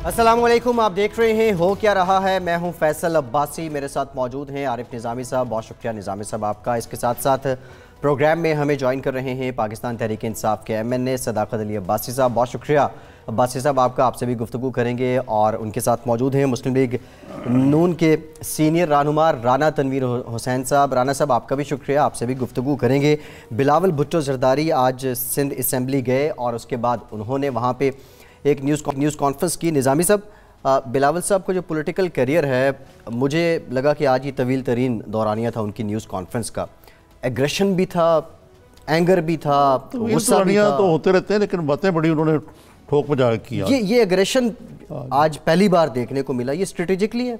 अस्सलाम वालेकुम, आप देख रहे हैं हो क्या रहा है। मैं हूं फैसल अब्बासी, मेरे साथ मौजूद हैं आरिफ निज़ामी साहब। बहुत शुक्रिया निज़ामी साहब आपका। इसके साथ साथ प्रोग्राम में हमें ज्वाइन कर रहे हैं पाकिस्तान तहरीक इंसाफ के MNA सदाकत अली अब्बासी साहब। बहुत शुक्रिया अब्बासी साहब आपका। आपसे भी गुफ्तगू करेंगे। और उनके साथ मौजूद हैं मुस्लिम लीग नून के सीनियर रहनुमा राना तनवीर हुसैन साहब। राना साहब आपका भी शुक्रिया, आपसे भी गुफ्तगू करेंगे। बिलावल भुट्टो जरदारी आज सिंध असम्बली गए और उसके बाद उन्होंने वहाँ पर एक न्यूज़ कॉन्फ्रेंस की। निज़ामी साहब, बिलावल साहब का जो पॉलिटिकल करियर है, मुझे लगा कि आज ही तवील तरीन दौरानिया था उनकी न्यूज़ कॉन्फ्रेंस का। एग्रेशन भी था, एंगर भी था, गुस्सा भी था। तो होते रहते हैं, लेकिन बातें बड़ी उन्होंने ठोक बजा की। ये एग्रेशन आज पहली बार देखने को मिला। ये स्ट्रेटेजिकली है?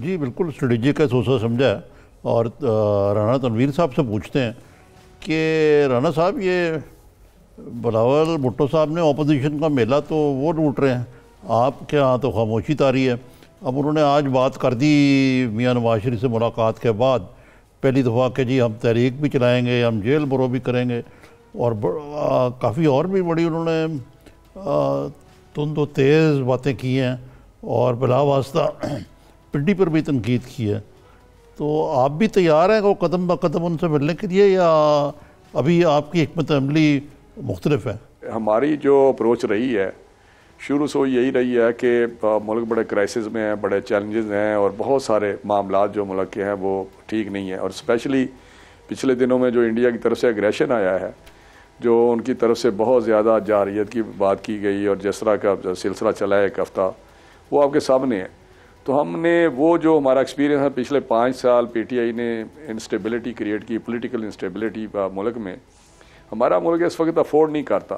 जी बिल्कुल स्ट्रेटेजिक है, सोचा समझा है। और राना तनवीर साहब से पूछते हैं कि राना साहब, ये बिलावल भुट्टो साहब ने अपोजिशन का मेला तो वो लूट रहे हैं, आपके यहाँ तो खामोशी तारी है। अब उन्होंने आज बात कर दी मियाँ नवाज शरीफ से मुलाकात के बाद पहली दफ़ा कि जी हम तहरीक भी चलाएंगे, हम जेल बरो भी करेंगे। और काफ़ी और भी बड़ी उन्होंने तुंद तो तेज़ बातें की हैं और बिला वास्ता पिंडी पर भी तनकीद की है। तो आप भी तैयार हैं वो कदम ब कदम उनसे मिलने के लिए, या अभी आपकी हिकमत अमली मुख्तलिफ है? हमारी जो अप्रोच रही है शुरू से यही रही है कि मुल्क बड़े क्राइसिस में है, बड़े चैलेंजेस हैं और बहुत सारे मामलात जो मुल्क के हैं वो ठीक नहीं है। और स्पेशली पिछले दिनों में जो इंडिया की तरफ से एग्रेशन आया है, जो उनकी तरफ से बहुत ज़्यादा जारियत की बात की गई और जिस तरह का सिलसिला चला है एक हफ़्ता, वो आपके सामने है। तो हमने वो जो हमारा एक्सपीरियंस है पिछले 5 साल PTI ने इंस्टेबिलिटी क्रिएट की, पोलिटिकल इंस्टेबिलिटी मुल्क में, हमारा मुल्क इस वक्त अफोर्ड नहीं करता।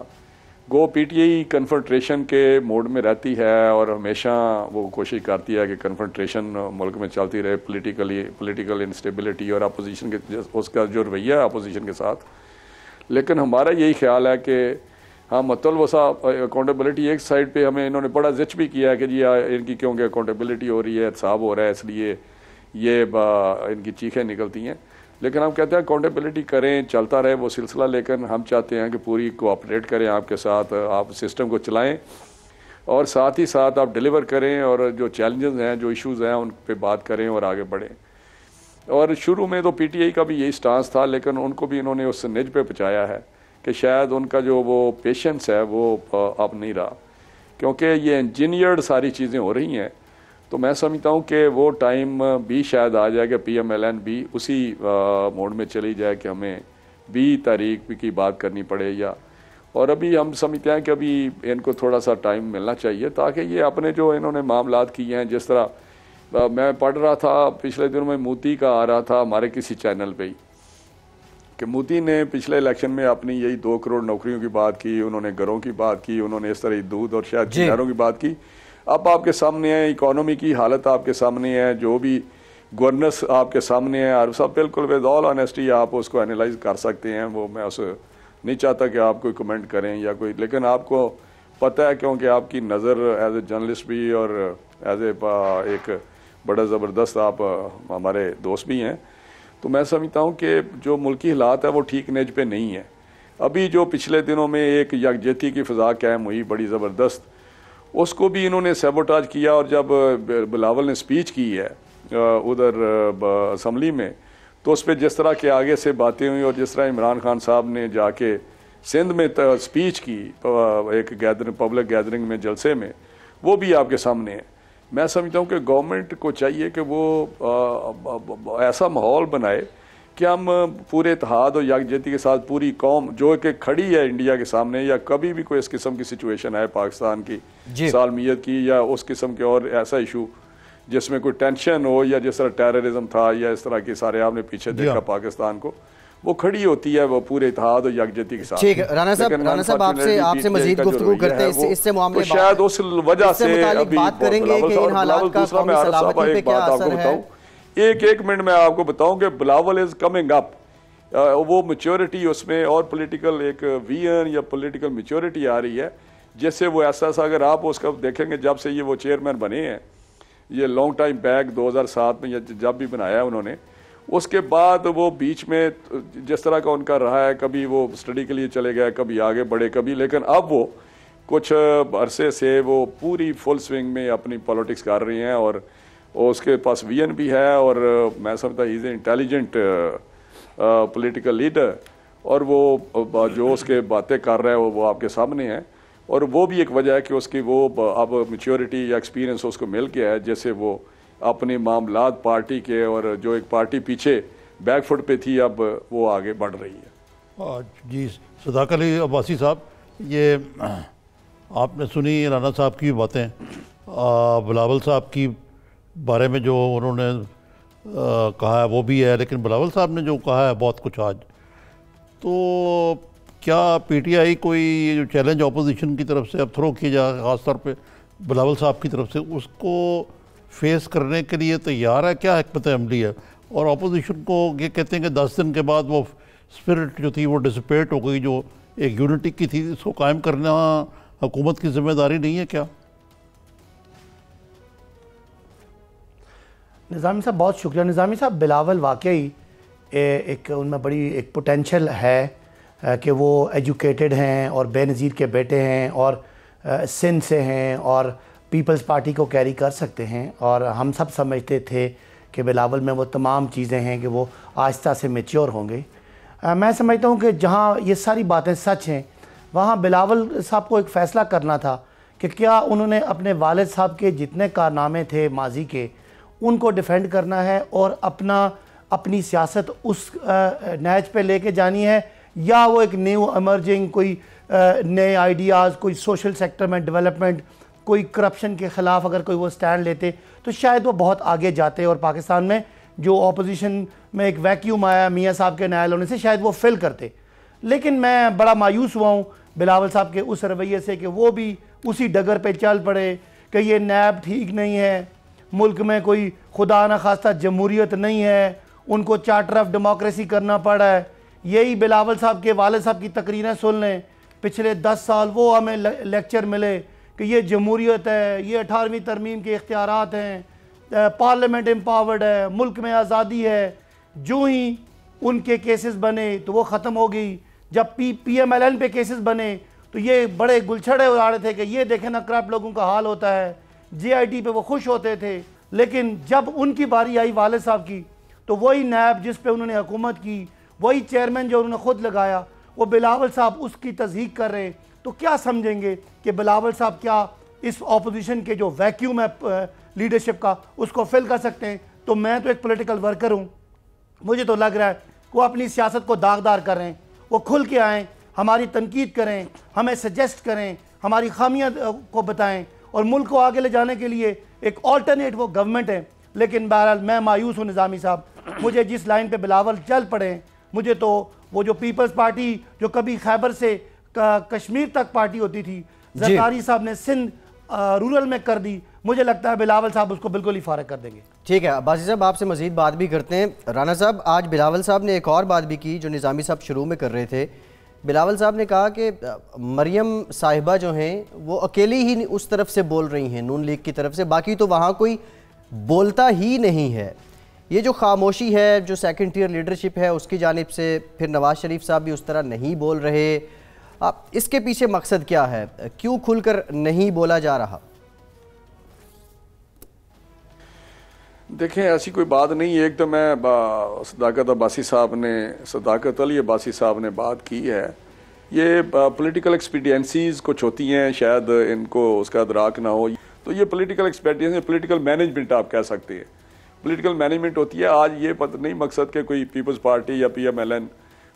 गो PTI कन्फ्रंट्रेशन के मोड में रहती है और हमेशा वो कोशिश करती है कि कन्फ्रंट्रेशन मुल्क में चलती रहे, पॉलिटिकल इंस्टेबिलिटी और अपोजिशन के उसका जो रवैया है अपोजिशन के साथ। लेकिन हमारा यही ख्याल है कि हाँ, मतलब वसा अकाउंटेबिलिटी एक साइड पे हमें इन्होंने बड़ा जिच भी किया है कि जी इनकी क्योंकि अकाउंटेबिलिटी हो रही है, एहतसाब हो रहा है, इसलिए ये इनकी चीखें निकलती हैं। लेकिन हम कहते हैं अकाउंटेबिलिटी करें, चलता रहे वो सिलसिला। लेकिन हम चाहते हैं कि पूरी कोऑपरेट करें आपके साथ, आप सिस्टम को चलाएं और साथ ही साथ आप डिलीवर करें और जो चैलेंजेस हैं, जो इश्यूज़ हैं, उन पे बात करें और आगे बढ़ें। और शुरू में तो PTI का भी यही स्टांस था, लेकिन उनको भी इन्होंने उस निज पे पहुँचाया है कि शायद उनका जो वो पेशेंस है वो अब नहीं रहा, क्योंकि ये इंजीनियर्ड सारी चीज़ें हो रही हैं। तो मैं समझता हूँ कि वो टाइम भी शायद आ जाए कि PMLN भी उसी मोड में चली जाए कि हमें 20 तारीख की बात करनी पड़े या। और अभी हम समझते हैं कि अभी इनको थोड़ा सा टाइम मिलना चाहिए ताकि ये अपने जो इन्होंने मामलात किए हैं, जिस तरह मैं पढ़ रहा था पिछले दिनों में, मोदी का आ रहा था हमारे किसी चैनल पे ही कि मोदी ने पिछले इलेक्शन में अपनी यही 2 करोड़ नौकरियों की बात की, उन्होंने घरों की बात की, उन्होंने इस तरह दूध और शायद शहरों की बात की। अब आपके सामने है, इकोनॉमी की हालत आपके सामने है, जो भी गवर्नेंस आपके सामने है, और सब बिल्कुल विद ऑल ऑनेस्टी आप उसको एनालाइज कर सकते हैं। वो मैं उस नहीं चाहता कि आप कोई कमेंट करें या कोई, लेकिन आपको पता है क्योंकि आपकी नज़र एज ए जर्नलिस्ट भी और एज ए एक बड़ा ज़बरदस्त आप हमारे दोस्त भी हैं। तो मैं समझता हूँ कि जो मुल्की हालात है वो ठीक नेज पे नहीं है। अभी जो पिछले दिनों में एक यकजहती की फ़िज़ा कायम हुई बड़ी ज़बरदस्त, उसको भी इन्होंने सैबोटाज किया। और जब बिलावल ने स्पीच की है उधर असम्बली में, तो उस पर जिस तरह के आगे से बातें हुई और जिस तरह इमरान खान साहब ने जाके सिंध में स्पीच की एक पब्लिक गैदरिंग में, जलसे में, वो भी आपके सामने है। मैं समझता हूँ कि गवर्नमेंट को चाहिए कि वो ऐसा माहौल बनाए कि हम पूरे इत्तेहाद और यकजहती के साथ पूरी कौम जो कि खड़ी है इंडिया के सामने, या कभी भी कोई इस किस्म की सिचुएशन है पाकिस्तान की सालमियत की या उस किस्म के और ऐसा इशू जिसमें कोई टेंशन हो, या जिस तरह टेररिज्म था या इस तरह के सारे आपने पीछे देखा पाकिस्तान को, वो खड़ी होती है वो पूरे इत्तेहाद और यकजहती के साथ। ठीक है राना साहब आपसे मजीद गुफ्तगू करते हैं इससे मामले, शायद उस वजह से अभी बात करेंगे कि इन हालात का कौमी सलामती पे क्या असर है। एक मिनट में आपको बताऊं कि बिलावल इज कमिंग अप, वो मैच्योरिटी उसमें और पॉलिटिकल एक विजन या पॉलिटिकल मैच्योरिटी आ रही है, जिससे वो ऐसा अगर आप उसका देखेंगे जब से ये वो चेयरमैन बने हैं, ये लॉन्ग टाइम बैक 2007 में जब भी बनाया उन्होंने, उसके बाद वो बीच में जिस तरह का उनका रहा है, कभी वो स्टडी के लिए चले गए, कभी आगे बढ़े, कभी, लेकिन अब वो कुछ अरसे से वो पूरी फुल स्विंग में अपनी पॉलिटिक्स कर रही हैं और उसके पास विजन भी है और मैं समझता he is a intelligent political leader और वो जो उसके बातें कर रहा है वो आपके सामने है और वो भी एक वजह है कि उसकी वो अब मैच्योरिटी या एक्सपीरियंस उसको मिल गया है, जैसे वो अपने मामलात पार्टी के और जो एक पार्टी पीछे बैकफुट पे थी अब वो आगे बढ़ रही है। जी सदाकत अली अब्बासी साहब, ये आपने सुनी राना साहब की बातें, बिलावल साहब की बारे में जो उन्होंने कहा है वो भी है, लेकिन बिलावल साहब ने जो कहा है बहुत कुछ आज, तो क्या पीटीआई कोई जो चैलेंज अपोजिशन की तरफ से अब थ्रो किया जाए ख़ासतौर पे बिलावल साहब की तरफ से, उसको फेस करने के लिए तैयार है? क्या हिकमत अमली है? और अपोजिशन को ये कहते हैं कि 10 दिन के बाद वो स्पिरिट जो थी वो डिसिपेट हो गई, जो एक यूनिटी की थी, इसको कायम करना हुकूमत की जिम्मेदारी नहीं है क्या? निज़ामी साहब बहुत शुक्रिया। निज़ामी साहब, बिलावल वाकई एक उनमें बड़ी एक पोटेंशल है कि वो एजुकेटेड हैं और बेनज़ीर के बेटे हैं और सिंध से हैं और पीपल्स पार्टी को कैरी कर सकते हैं, और हम सब समझते थे कि बिलावल में वो तमाम चीज़ें हैं कि वो आहिस्ता से मैच्योर होंगे। मैं समझता हूँ कि जहाँ ये सारी बातें सच हैं वहाँ बिलावल साहब को एक फ़ैसला करना था कि क्या उन्होंने अपने वालिद साहब के जितने कारनामे थे माजी के उनको डिफेंड करना है और अपनी सियासत उस नहज पे लेके जानी है, या वो एक न्यू एमर्जिंग कोई नए आइडियाज़, कोई सोशल सेक्टर में डेवलपमेंट, कोई करप्शन के ख़िलाफ़ अगर कोई वो स्टैंड लेते तो शायद वो बहुत आगे जाते और पाकिस्तान में जो अपोजिशन में एक वैक्यूम आया मियाँ साहब के नायल होने से शायद वो फिल करते। लेकिन मैं बड़ा मायूस हुआ हूँ बिलावल साहब के उस रवैये से कि वो भी उसी डगर पे चल पड़े कि ये नैब ठीक नहीं है, मुल्क में कोई खुदा न खास्ता जमहूरियत नहीं है, उनको चार्टर ऑफ डेमोक्रेसी करना पड़ा है। यही बिलावल साहब के वालिद साहब की तकरीरें सुन लें, पिछले 10 साल वो हमें लेक्चर मिले कि ये जमहूरियत है, ये 18वीं तरमीम के इख्तियारात हैं, पार्लियामेंट एम्पावर्ड है, मुल्क में आज़ादी है। जो ही उनके केसेस बने तो वो ख़त्म हो गई। जब PMLN पे केसेस बने तो ये बड़े गुलछड़े उड़ा रहे थे कि ये देखें ना करप्ट लोगों का हाल होता है। JIT पे वो खुश होते थे, लेकिन जब उनकी बारी आई वालिद साहब की तो वही नैब जिस पे उन्होंने हुकूमत की, वही चेयरमैन जो उन्होंने ख़ुद लगाया, वो बिलावल साहब उसकी तस्दीक कर रहे हैं। तो क्या समझेंगे कि बिलावल साहब क्या इस अपोजिशन के जो वैक्यूम है लीडरशिप का उसको फिल कर सकते हैं? तो मैं तो एक पॉलिटिकल वर्कर हूँ, मुझे तो लग रहा है वो अपनी सियासत को दागदार कर रहे हैं। वो खुल के आएँ, हमारी तनकीद करें, हमें सजेस्ट करें, हमारी खामियां को बताएं और मुल्क को आगे ले जाने के लिए एक ऑल्टरनेट वो गवर्नमेंट है। लेकिन बहरहाल मैं मायूस हूँ निज़ामी साहब, मुझे जिस लाइन पे बिलावल चल पड़े, मुझे तो वो जो पीपल्स पार्टी जो कभी खैबर से कश्मीर तक पार्टी होती थी, ज़रदारी साहब ने सिंध रूरल में कर दी, मुझे लगता है बिलावल साहब उसको बिल्कुल ही फारग कर देंगे। ठीक है अब्बासी साहब, आपसे मजीद बात भी करते हैं। राना साहब, आज बिलावल साहब ने एक और बात भी की जो निज़ामी साहब शुरू में कर रहे थे। बिलावल साहब ने कहा कि मरियम साहिबा जो हैं वो अकेली ही उस तरफ से बोल रही हैं, नून लीग की तरफ से, बाकी तो वहाँ कोई बोलता ही नहीं है। ये जो खामोशी है, जो सेकंड टियर लीडरशिप है उसकी जानिब से, फिर नवाज शरीफ साहब भी उस तरह नहीं बोल रहे, अब इसके पीछे मकसद क्या है? क्यों खुलकर नहीं बोला जा रहा? देखें, ऐसी कोई बात नहीं है। एक तो मैं सदाकत अली अब्बासी साहब ने बात की है, ये पॉलिटिकल एक्सपीडियंसीज कुछ होती हैं, शायद इनको उसका अदराक ना हो। तो ये पॉलिटिकल एक्सपीडियंसी, पॉलिटिकल मैनेजमेंट आप कह सकते हैं, पॉलिटिकल मैनेजमेंट होती है। आज ये पता नहीं मकसद के कोई पीपल्स पार्टी या PMLN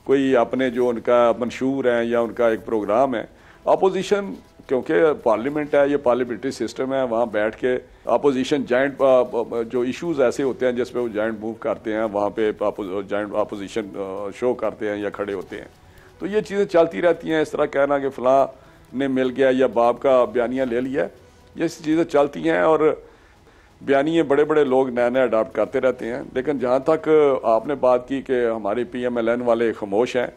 कोई अपने जो उनका मंशूर है या उनका एक प्रोग्राम है, अपोजिशन, क्योंकि पार्लियामेंट है, ये पार्लियामेंट्री सिस्टम है, वहाँ बैठ के अपोजिशन जॉइंट जो इश्यूज ऐसे होते हैं जिस पे वो जॉइंट मूव करते हैं, वहाँ पे जॉइंट अपोजिशन शो करते हैं या खड़े होते हैं। तो ये चीज़ें चलती रहती हैं। इस तरह कहना कि फ़लाँ ने मिल गया या बाप का बयानिया ले लिया, ये चीज़ें चलती हैं और बयानिए बड़े बड़े लोग नए नए अडाप्ट करते रहते हैं। लेकिन जहाँ तक आपने बात की कि हमारे PMLN वाले खामोश हैं,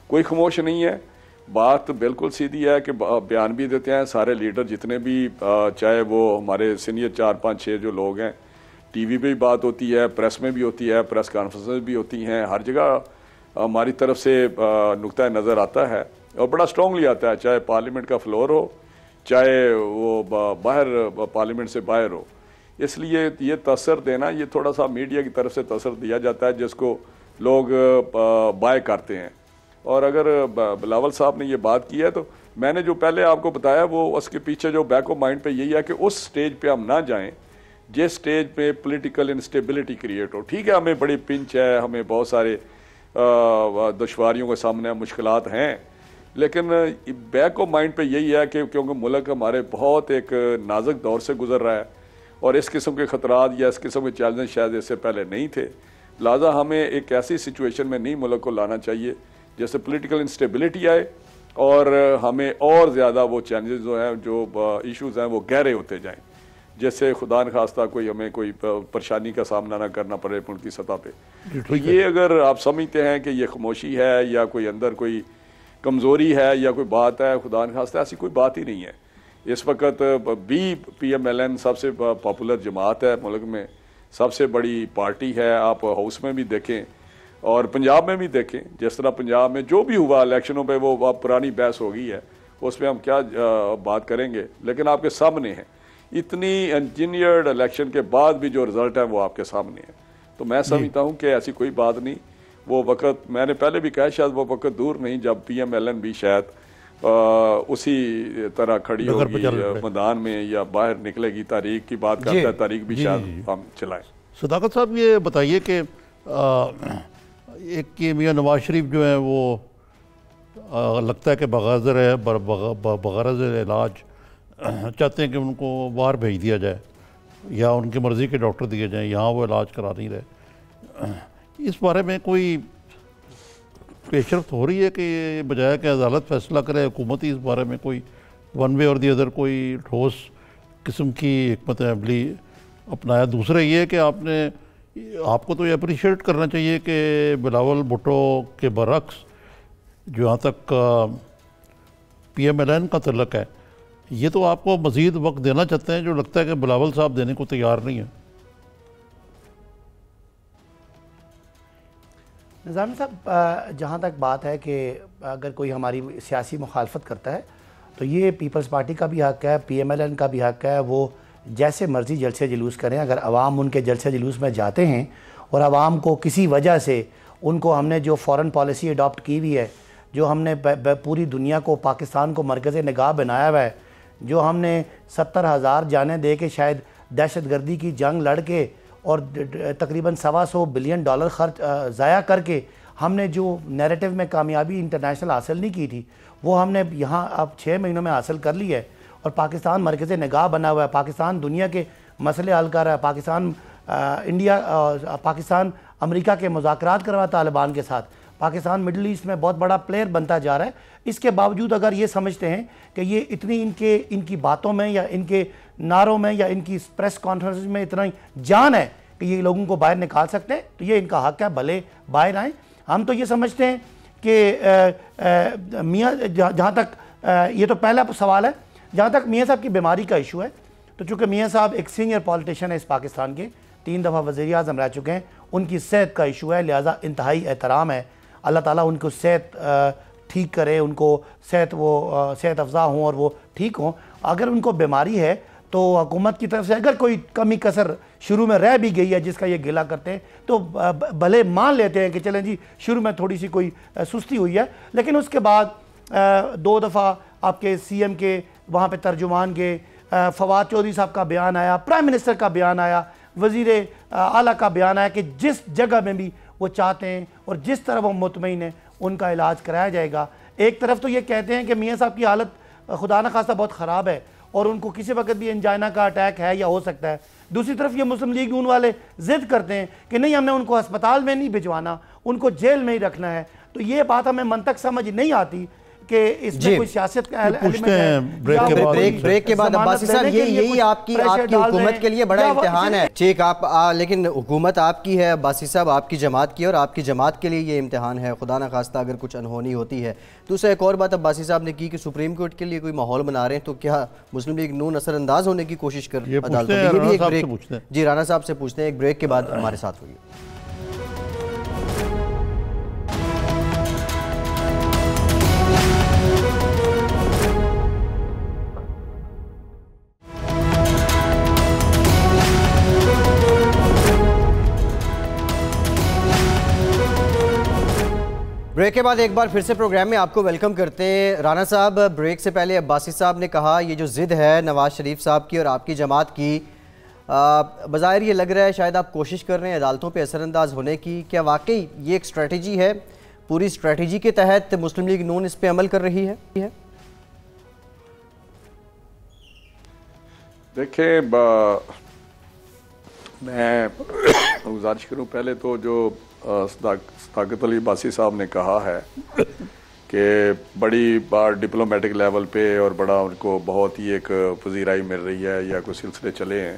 कोई खामोश नहीं है। बात बिल्कुल सीधी है कि बयान भी देते हैं सारे लीडर जितने भी, चाहे वो हमारे सीनियर 4-5-6 जो लोग हैं, TV पे भी बात होती है, प्रेस में भी होती है, प्रेस कॉन्फ्रेंसेस भी होती हैं, हर जगह हमारी तरफ से नुक्ता नज़र आता है और बड़ा स्ट्रॉन्गली आता है, चाहे पार्लियामेंट का फ्लोर हो चाहे वो बाहर पार्लियामेंट से बाहर हो। इसलिए ये तसर देना, ये थोड़ा सा मीडिया की तरफ से तसर दिया जाता है जिसको लोग बाय करते हैं। और अगर बिलावल साहब ने ये बात की है तो मैंने जो पहले आपको बताया वो उसके पीछे जो बैक ऑफ माइंड पे यही है कि उस स्टेज पे हम ना जाएं जिस स्टेज पे पॉलिटिकल इंस्टेबिलिटी क्रिएट हो। ठीक है, हमें बड़ी पिंच है, हमें बहुत सारे दुश्वारियों के सामने मुश्किलात हैं, लेकिन बैक ऑफ माइंड पे यही है कि क्योंकि मुल्क हमारे बहुत एक नाजुक दौर से गुजर रहा है और इस किस्म के ख़तरात या इस किस्म के चैलेंज शायद इससे पहले नहीं थे, लिहाजा हमें एक ऐसी सिचुएशन में नहीं मुल्क को लाना चाहिए जैसे पॉलिटिकल इंस्टेबिलिटी आए और हमें और ज़्यादा वो चैलेंजेस जो हैं, जो इश्यूज़ हैं वो गहरे होते जाएं, जैसे खुदा न खास्ता कोई हमें कोई परेशानी का सामना ना करना पड़े मुल्क की सतह पे। तो ये अगर आप समझते हैं कि ये खामोशी है या कोई अंदर कोई कमज़ोरी है या कोई बात है, खुदा न खास्ता ऐसी कोई बात ही नहीं है। इस वक्त भी PMLN सबसे पॉपुलर जमात है मुल्क में, सबसे बड़ी पार्टी है। आप हाउस में भी देखें और पंजाब में भी देखें, जिस तरह पंजाब में जो भी हुआ इलेक्शनों पे वो अब पुरानी बहस हो गई है, उस पर हम क्या बात करेंगे, लेकिन आपके सामने है। इतनी इंजीनियर्ड इलेक्शन के बाद भी जो रिजल्ट है वो आपके सामने है। तो मैं समझता हूँ कि ऐसी कोई बात नहीं। वो वक़्त मैंने पहले भी कहा, शायद वो वक़्त दूर नहीं जब PMLN भी शायद उसी तरह खड़ी होगी मैदान में या बाहर निकलेगी। तारीख की बात करता है, तारीख भी शायद हम चलाएं। सदाकत साहब ये बताइए कि एक कि मियाँ नवाज शरीफ जो है वो लगता है कि बग़ाज़र है, बग़रज़ इलाज चाहते हैं कि उनको बाहर भेज दिया जाए या उनकी मर्ज़ी के डॉक्टर दिए जाएं, यहाँ वो इलाज करा नहीं रहे। इस बारे में कोई पेशरफ्त हो रही है कि बजाय कि अदालत फैसला करे, हुकूमत ही इस बारे में कोई वन वे और दी अदर कोई ठोस किस्म की हिकमत अमली अपनाया? दूसरा ये है कि आपको तो ये अप्रिशिएट करना चाहिए कि बिलावल भुट्टो के बरक्स जो यहाँ तक PMLN का तल्लक है, ये तो आपको मज़ीद वक्त देना चाहते हैं, जो लगता है कि बिलावल साहब देने को तैयार नहीं है। निज़ामी साहब, जहाँ तक बात है कि अगर कोई हमारी सियासी मुखालफत करता है तो ये पीपल्स पार्टी का भी हक़ है, PMLN का भी हक़ है, वो जैसे मर्ज़ी जलसे जुलूस करें। अगर आवाम उनके जलसे जुलूस में जाते हैं और आवाम को किसी वजह से उनको हमने जो फ़ॉरेन पॉलिसी अडॉप्ट की हुई है, जो हमने पूरी दुनिया को, पाकिस्तान को मरकज़ निगाह बनाया हुआ है, जो हमने 70,000 जानें दे के शायद दहशतगर्दी की जंग लड़ के और तकरीबन $125 बिलियन खर्च ज़ाया करके हमने जो नैरेटिव में कामयाबी इंटरनेशनल हासिल नहीं की थी, वो हमने यहाँ अब 6 महीनों में हासिल कर ली है। और पाकिस्तान मरकज़ निगाह बना हुआ है, पाकिस्तान दुनिया के मसले हल कर रहा है, पाकिस्तान अमेरिका के मुज़ाकरात कर रहा है तालिबान के साथ, पाकिस्तान मिडल ईस्ट में बहुत बड़ा प्लेयर बनता जा रहा है। इसके बावजूद अगर ये समझते हैं कि ये इतनी इनकी बातों में या इनके नारों में या इनकी प्रेस कॉन्फ्रेंस में इतना जान है कि ये लोगों को बाहर निकाल सकते हैं, तो ये इनका हक़ है, भले बाहर आएँ। हम तो ये समझते हैं कि मियाँ, जहाँ तक ये तो पहला सवाल है, जहाँ तक मियाँ साहब की बीमारी का इशू है, तो चूँकि मियाँ साहब एक सीनियर पॉलिटिशियन है इस पाकिस्तान के, 3 दफ़ा वज़ीर-ए-आज़म रह चुके हैं, उनकी सेहत का इशू है, लिहाजा इंतहाई एहतराम है। अल्लाह ताला उनको सेहत ठीक करे, उनको सेहत अफ़ज़ा हों और वो ठीक हों। अगर उनको बीमारी है तो हुकूमत की तरफ से अगर कोई कमी कसर शुरू में रह भी गई है जिसका ये गिला करते हैं, तो भले मान लेते हैं कि चलें जी शुरू में थोड़ी सी कोई सुस्ती हुई है, लेकिन उसके बाद 2 दफ़ा आपके CM के वहाँ पे तर्जुमान के फवाद चौधरी साहब का बयान आया, प्राइम मिनिस्टर का बयान आया, वज़ीर आला का बयान आया कि जिस जगह में भी वो चाहते हैं और जिस तरह वो मुतमईन है उनका इलाज कराया जाएगा। एक तरफ तो ये कहते हैं कि मियाँ साहब की हालत खुदा न खास्ता बहुत ख़राब है और उनको किसी वक्त भी एंजाइना का अटैक है या हो सकता है। दूसरी तरफ ये मुस्लिम लीग नून वाले ज़िद करते हैं कि नहीं, हमने उनको अस्पताल में नहीं भिजवाना, उनको जेल में ही रखना है। तो ये बात हमें मंतक समझ नहीं आती कि इसमें कोई सियासत का एलिमेंट है। ब्रेक के बाद अब्बासी साहब, यही आपकी हुकूमत के लिए बड़ा इम्तिहान है। ठीक, आप लेकिन हुकूमत आपकी है अब्बासी साहब, आपकी जमात की, और आपकी जमात के लिए ये इम्तिहान है, खुदा ना खास्ता अगर कुछ अनहोनी होती है। दूसरा एक और बात अब्बासी साहब ने की कि सुप्रीम कोर्ट के लिए कोई माहौल बना रहे हैं, तो क्या मुस्लिम लीग नून असरअंदाज होने की कोशिश कर रही है? जी, राना साहब से पूछते हैं, एक ब्रेक के बाद हमारे साथ हुई। ब्रेक के बाद एक बार फिर से प्रोग्राम में आपको वेलकम करते हैं। राना साहब, ब्रेक से पहले अब्बासी साहब ने कहा ये जो ज़िद है नवाज शरीफ साहब की और आपकी जमात की, बज़ाहिर ये लग रहा है शायद आप कोशिश कर रहे हैं अदालतों पे असरअंदाज होने की। क्या वाकई ये एक स्ट्रेटजी है? पूरी स्ट्रेटजी के तहत मुस्लिम लीग नून इस पे अमल कर रही है? देखिए, मैं गुजारिश करूं, पहले तो जो सदाकत अली अब्बासी साहब ने कहा है कि बड़ी बार डिप्लोमेटिक लेवल पे और बड़ा उनको बहुत ही एक पजीराई मिल रही है या कोई सिलसिले चले हैं,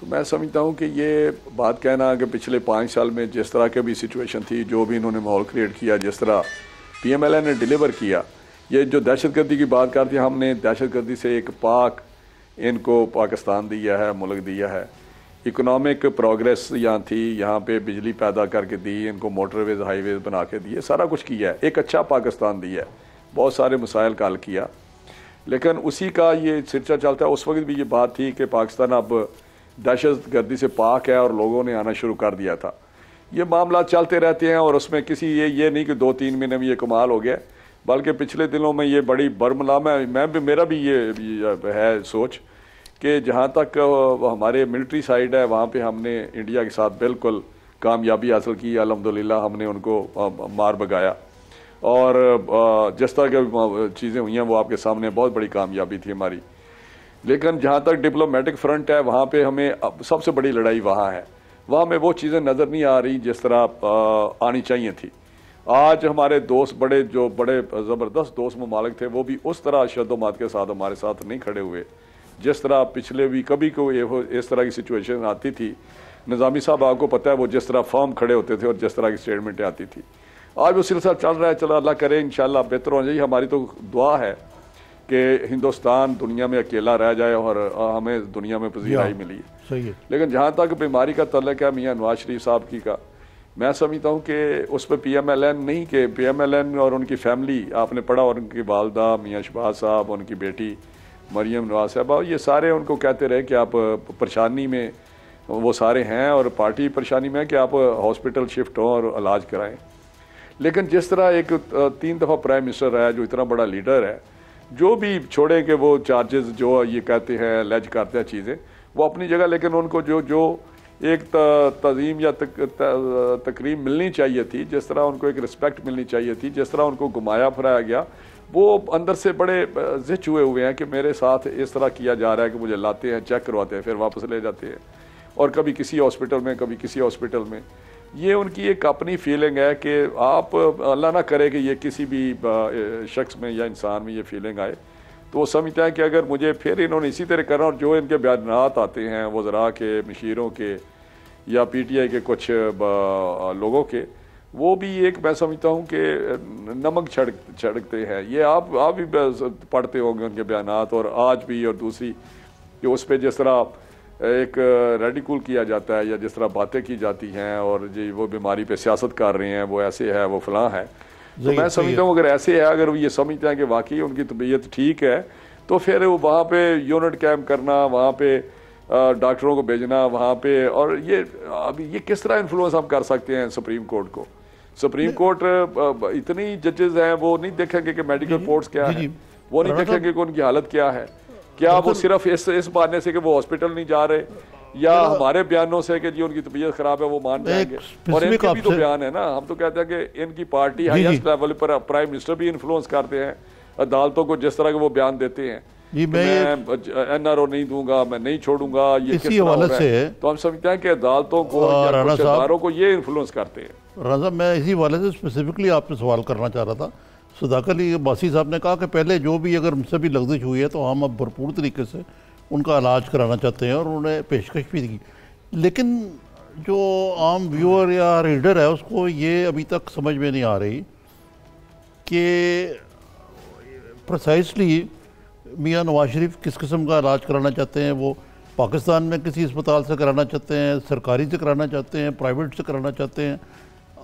तो मैं समझता हूँ कि ये बात कहना कि पिछले 5 साल में जिस तरह की भी सिचुएशन थी, जो भी इन्होंने माहौल क्रिएट किया, जिस तरह PMLN ने डिलीवर किया, ये जो दहशतगर्दी की बात करती है, हमने दहशतगर्दी से एक इनको पाकिस्तान दिया है, मुल्क दिया है। इकोनॉमिक प्रोग्रेस यहाँ थी, यहाँ पे बिजली पैदा करके दी, इनको मोटरवेज हाईवेज बना के दिए, सारा कुछ किया है, एक अच्छा पाकिस्तान दिया है, बहुत सारे मसाइल का हल किया। लेकिन उसी का ये सिलसिला चलता है। उस वक्त भी ये बात थी कि पाकिस्तान अब दहशतगर्दी से पाक है और लोगों ने आना शुरू कर दिया था। ये मामला चलते रहते हैं और उसमें किसी ये नहीं कि 2-3 महीने में ये कमाल हो गया, बल्कि पिछले दिनों में ये बड़ी बरमला मेरा भी ये है सोच कि जहाँ तक हमारे मिलिट्री साइड है, वहाँ पे हमने इंडिया के साथ बिल्कुल कामयाबी हासिल की, अल्हम्दुलिल्लाह हमने उनको मार भगाया। और जिस तरह की चीज़ें हुई हैं वो आपके सामने बहुत बड़ी कामयाबी थी हमारी। लेकिन जहाँ तक डिप्लोमेटिक फ्रंट है, वहाँ पे हमें सबसे बड़ी लड़ाई वहाँ है, वहाँ में वो चीज़ें नज़र नहीं आ रही जिस तरह आनी चाहिए थी। आज हमारे दोस्त बड़े ज़बरदस्त दोस्त ममालिक थे, वो भी उस तरह शद्दोमात के साथ हमारे साथ नहीं खड़े हुए जिस तरह पिछले भी कभी को इस तरह की सिचुएशन आती थी। निज़ामी साहब आपको पता है वो जिस तरह फर्म खड़े होते थे और जिस तरह की स्टेटमेंटें आती थी, आज वो सिलसिला चल रहा है। चलो अल्लाह करे इंशाल्लाह बेहतर हो जाए। हमारी तो दुआ है कि हिंदुस्तान दुनिया में अकेला रह जाए और हमें दुनिया में पजीराई मिली है। सही है। लेकिन जहाँ तक बीमारी का तल्लुक है मियाँ नवाज शरीफ साहब की का, मैं समझता हूँ कि उस पर PMLN नहीं, कि PMLN और उनकी फैमिली, आपने पढ़ा, और उनकी वालदा मियाँ शहबाज साहब, उनकी बेटी मरियम नवाज साहबा, ये सारे उनको कहते रहे कि आप परेशानी में वो सारे हैं और पार्टी परेशानी में है कि आप हॉस्पिटल शिफ्ट हों और इलाज कराएं। लेकिन जिस तरह एक 3 दफ़ा प्राइम मिनिस्टर रहा है, जो इतना बड़ा लीडर है, जो भी छोड़े कि वो चार्जेस जो ये कहते हैं लज करते हैं चीज़ें, वो अपनी जगह, लेकिन उनको जो एक तज़ीम या तकरीम मिलनी चाहिए थी, जिस तरह उनको एक रिस्पेक्ट मिलनी चाहिए थी, जिस तरह उनको घुमाया फिराया गया, वो अंदर से बड़े ज़िच हुए हैं कि मेरे साथ इस तरह किया जा रहा है कि मुझे लाते हैं, चेक करवाते हैं, फिर वापस ले जाते हैं, और कभी किसी हॉस्पिटल में, कभी किसी हॉस्पिटल में। ये उनकी एक अपनी फीलिंग है कि आप अल्लाह ना करे कि ये किसी भी शख्स में या इंसान में ये फीलिंग आए, तो वो समझता है कि अगर मुझे फिर इन्होंने इसी तरह करना, और जो इनके बयानात आते हैं वज़रा के, मशीरों के या PTI के कुछ लोगों के, वो भी एक मैं समझता हूँ कि नमक छिड़कते हैं। ये आप भी पढ़ते होंगे उनके बयानात, और आज भी, और दूसरी कि उस पर जिस तरह एक रेडिकूल किया जाता है या जिस तरह बातें की जाती हैं, और जी वो बीमारी पे सियासत कर रहे हैं, वो ऐसे है, वो फलां है। तो मैं समझता हूँ अगर ऐसे है, अगर वो ये समझते हैं कि वाकई उनकी तबीयत ठीक है, तो फिर वो वहाँ पे यूनिट कैम्प करना, वहाँ पे डॉक्टरों को भेजना वहाँ पे, और ये अभी ये किस तरह इन्फ्लुएंस हम कर सकते हैं सुप्रीम कोर्ट को? सुप्रीम कोर्ट इतनी जजेस हैं, वो नहीं देखेंगे कि मेडिकल रिपोर्ट्स क्या है, वो नहीं देखेंगे कि उनकी हालत क्या है। क्या वो सिर्फ इस बहाने से कि वो हॉस्पिटल नहीं जा रहे, या हमारे बयानों से कि जी उनकी तबीयत खराब है वो मान जाएंगे? और इनके भी तो बयान है ना, हम तो कहते हैं कि इनकी पार्टी हाईएस्ट लेवल पर प्राइम मिनिस्टर भी इन्फ्लुएंस करते हैं अदालतों को, जिस तरह के वो बयान देते हैं। मैं NRO नहीं दूंगा, मैं नहीं छोड़ूंगा, ये इसी हवाले से तो हम समझते हैं कि अदालतों को या कुछ अदारों को ये इन्फ्लुएंस करते हैं। राजा, मैं इसी हवाले से स्पेसिफिकली आपसे सवाल करना चाह रहा था। सदाकत अली अब्बासी साहब ने कहा कि पहले जो भी अगर उनसे भी लफ्ज़िश हुई है तो हम अब भरपूर तरीके से उनका इलाज कराना चाहते हैं, और उन्हें पेशकश भी की। लेकिन जो आम व्यूअर या रीडर है उसको ये अभी तक समझ में नहीं आ रही कि प्रिसाइसली मियाँ नवाज शरीफ किस किस्म का इलाज कराना चाहते हैं। वो पाकिस्तान में किसी अस्पताल से कराना चाहते हैं, सरकारी से कराना चाहते हैं, प्राइवेट से कराना चाहते हैं,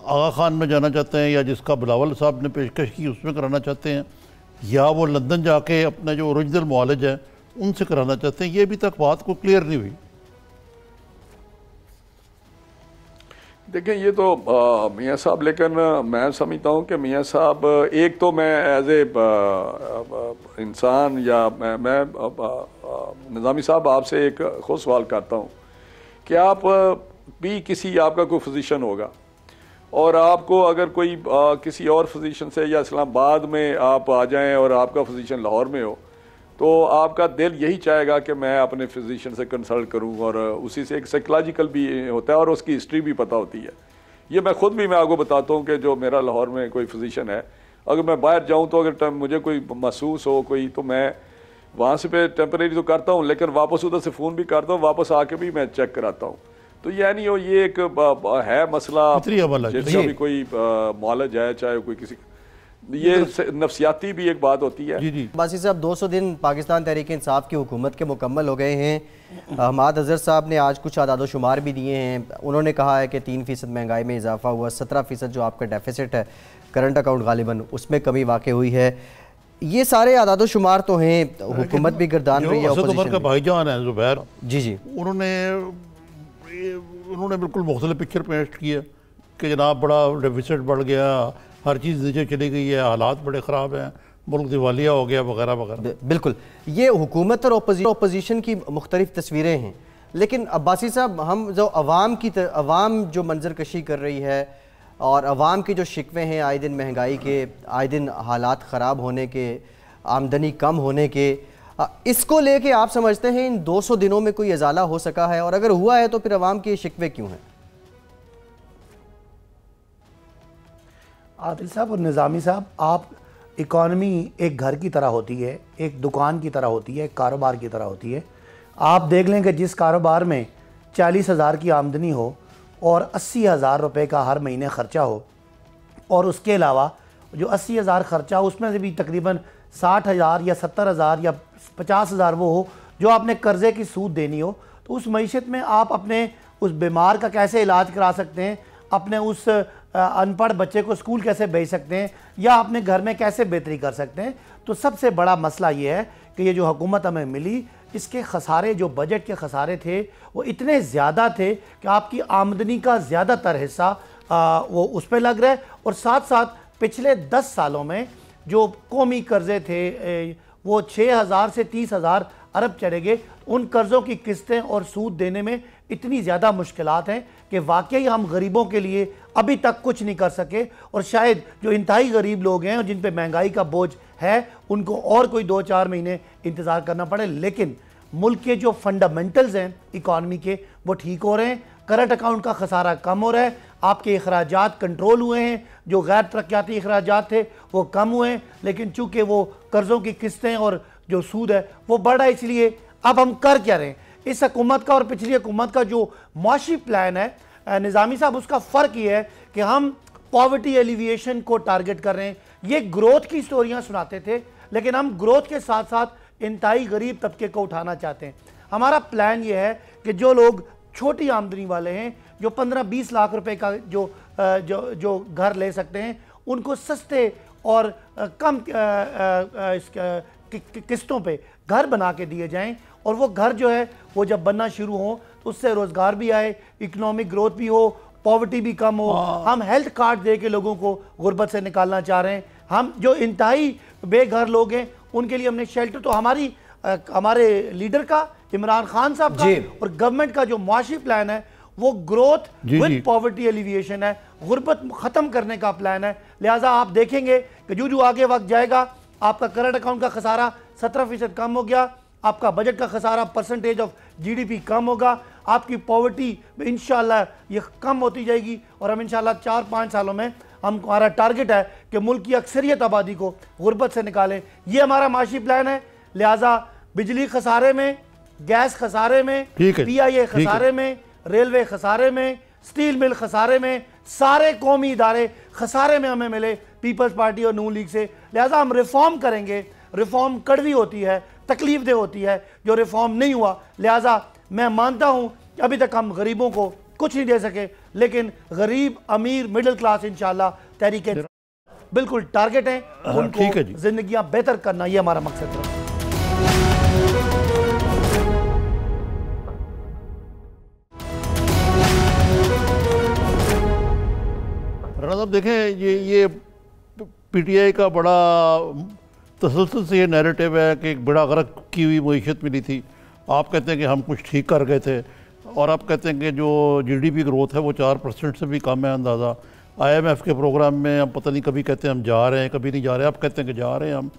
आगा खान में जाना चाहते हैं, या जिसका बिलावल साहब ने पेशकश की उसमें कराना चाहते हैं, या वो लंदन जाके अपना जो ओरिजिनल मुआलिज है उनसे कराना चाहते हैं। ये अभी तक बात को क्लियर नहीं हुई। देखें ये तो मियाँ साहब, लेकिन मैं समझता हूँ कि मियाँ साहब, एक तो मैं एज ए इंसान या मैं निज़ामी साहब आपसे एक खुद सवाल करता हूँ कि आप भी किसी आपका कोई पोजीशन होगा और आपको अगर कोई किसी और पोजीशन से या इस्लामाबाद में आप आ जाएं और आपका पोजीशन लाहौर में हो तो आपका दिल यही चाहेगा कि मैं अपने फिजिशियन से कंसल्ट करूं और उसी से एक साइकोलॉजिकल भी होता है और उसकी हिस्ट्री भी पता होती है। ये मैं खुद भी मैं आपको बताता हूं कि जो मेरा लाहौर में कोई फिजिशियन है, अगर मैं बाहर जाऊं तो अगर मुझे कोई महसूस हो कोई, तो मैं वहाँ से पे टेम्परेरी तो करता हूँ, लेकिन वापस उधर से फ़ोन भी करता हूँ, वापस आके भी मैं चेक कराता हूँ। तो ये नहीं हो, ये एक है मसला, जिसका भी कोई मौलज है, चाहे कोई किसी, ये नफसियाती भी एक बात होती है। बासी साहब, 200 दिन पाकिस्तान तहरीक इंसाफ की हुकूमत के मुकम्मल हो गए हैं। हमाद अजहर साहब ने आज कुछ आदाद शुमार भी दिए हैं। उन्होंने कहा है कि 3% महंगाई में इजाफा हुआ, 17% जो आपका डेफिसिट है करंट अकाउंट गालिबन, उसमें कमी वाक़ई हुई है। ये सारे आदाद शुमार तो हैं, हुकूमत भी गर्दान रही है, का भाईजान है ज़ुबैर जी, उन्होंने बिल्कुल मुख्तलिफ पिक्चर पेश किया कि जनाब बड़ा डेफिसिट बढ़ गया, हर चीज़ नीचे चली गई है, हालात बड़े ख़राब हैं, मुल्क दिवालिया हो गया वगैरह वगैरह। बिल्कुल, ये हुकूमत और अपोजिशन की मुख्तलिफ तस्वीरें हैं। लेकिन अब्बासी साहब, हम जो अवाम जो मंजर कशी कर रही है और अवाम की जो शिकवे हैं आए दिन महंगाई के, आए दिन हालात ख़राब होने के, आमदनी कम होने के, इसको लेके आप समझते हैं इन 200 दिनों में कोई इजाला हो सका है? और अगर हुआ है तो फिर अवाम के शिकवे क्यों हैं? आदिल साहब और निज़ामी साहब, आप इकॉनमी एक घर की तरह होती है, एक दुकान की तरह होती है, एक कारोबार की तरह होती है। आप देख लें कि जिस कारोबार में 40,000 की आमदनी हो और 80,000 रुपये का हर महीने ख़र्चा हो, और उसके अलावा जो 80,000 ख़र्चा हो उसमें से भी तकरीबन 60,000 या 70,000 या 50,000 वो हो जो आपने कर्ज़े की सूद देनी हो, तो उस मईशत में आप अपने उस बीमार का कैसे इलाज करा सकते हैं, अपने उस अनपढ़ बच्चे को स्कूल कैसे भेज सकते हैं, या अपने घर में कैसे बेहतरी कर सकते हैं। तो सबसे बड़ा मसला ये है कि ये जो हुकूमत हमें मिली, इसके खसारे, जो बजट के खसारे थे वो इतने ज़्यादा थे कि आपकी आमदनी का ज़्यादातर हिस्सा वो उस पर लग रहा है। और साथ साथ पिछले 10 सालों में जो कौमी कर्ज़े थे वो 6,000 से 30,000 अरब चले गए। उन कर्ज़ों की किस्तें और सूद देने में इतनी ज़्यादा मुश्किलात हैं कि वाकई हम गरीबों के लिए अभी तक कुछ नहीं कर सके। और शायद जो इंतहाई गरीब लोग हैं और जिन पे महंगाई का बोझ है, उनको और कोई 2-4 महीने इंतज़ार करना पड़े। लेकिन मुल्क के जो फंडामेंटल्स हैं इकॉनमी के, वो ठीक हो रहे हैं। करंट अकाउंट का खसारा कम हो रहा है, आपके अखराजात कंट्रोल हुए हैं, जो गैर तरक्याती अखराजात थे वो कम हुए हैं। लेकिन चूँकि वो कर्ज़ों की किस्तें और जो सूद है वो बढ़ा, इसलिए अब हम कर क्या रहे हैं? इस हुकूमत का और पिछली हुकूमत का जो मुआशी प्लान है निज़ामी साहब, उसका फ़र्क ये है कि हम पॉवर्टी एलिविएशन को टारगेट कर रहे हैं। ये ग्रोथ की स्टोरियाँ सुनाते थे, लेकिन हम ग्रोथ के साथ साथ इंतहाई गरीब तबके को उठाना चाहते हैं। हमारा प्लान ये है कि जो लोग छोटी आमदनी वाले हैं, जो 15-20 लाख रुपए का जो घर ले सकते हैं, उनको सस्ते और कम किस्तों पे घर बना के दिए जाएं। और वो घर जो है वो जब बनना शुरू हो तो उससे रोज़गार भी आए, इकोनॉमिक ग्रोथ भी हो, पॉवर्टी भी कम हो। हम हेल्थ कार्ड दे के लोगों को गुर्बत से निकालना चाह रहे हैं। हम जो इंतहाई बेघर लोग हैं उनके लिए हमने शेल्टर, तो हमारे लीडर का, इमरान खान साहब का और गवर्नमेंट का जो मुआशी प्लान है वो ग्रोथ विद पॉवर्टी एलिविएशन है, गुर्बत ख़त्म करने का प्लान है। लिहाजा आप देखेंगे कि जो आगे वक्त जाएगा, आपका करंट अकाउंट का खसारा 17% कम हो गया, आपका बजट का खसारा परसेंटेज ऑफ जीडीपी कम होगा, आपकी पॉवर्टी इंशाल्लाह ये कम होती जाएगी। और हम इंशाल्लाह 4-5 सालों में हमारा टारगेट है कि मुल्क की अक्सरियत आबादी को गुर्बत से निकालें। ये हमारा माशी प्लान है। लिहाजा बिजली खसारे में, गैस खसारे में, PIA खसारे में, रेलवे खसारे में, स्टील मिल खसारे में, सारे कौमी इदारे खसारे में हमें मिले पीपल्स पार्टी और नून लीग से। लिहाजा हम रिफॉर्म करेंगे। रिफॉर्म कड़वी होती है, तकलीफ दे होती है, जो रिफॉर्म नहीं हुआ। लिहाजा मैं मानता हूं कि अभी तक हम गरीबों को कुछ नहीं दे सके, लेकिन गरीब, अमीर, मिडिल क्लास इंशाल्लाह तहरीक बिल्कुल टारगेट है, उनको जिंदगियां बेहतर करना, ये हमारा मकसद है। साहब देखें, ये पीटीआई का बड़ा तसलसल से ये नैरेटिव है कि एक बड़ा गरक की हुई मईशत मिली थी। आप कहते हैं कि हम कुछ ठीक कर गए थे, और आप कहते हैं कि जो जीडीपी ग्रोथ है वो 4% से भी कम है अंदाज़ा। आईएमएफ के प्रोग्राम में हम पता नहीं कभी कहते हैं हम जा रहे हैं, कभी नहीं जा रहे। आप कहते हैं कि जा रहे हैं हम।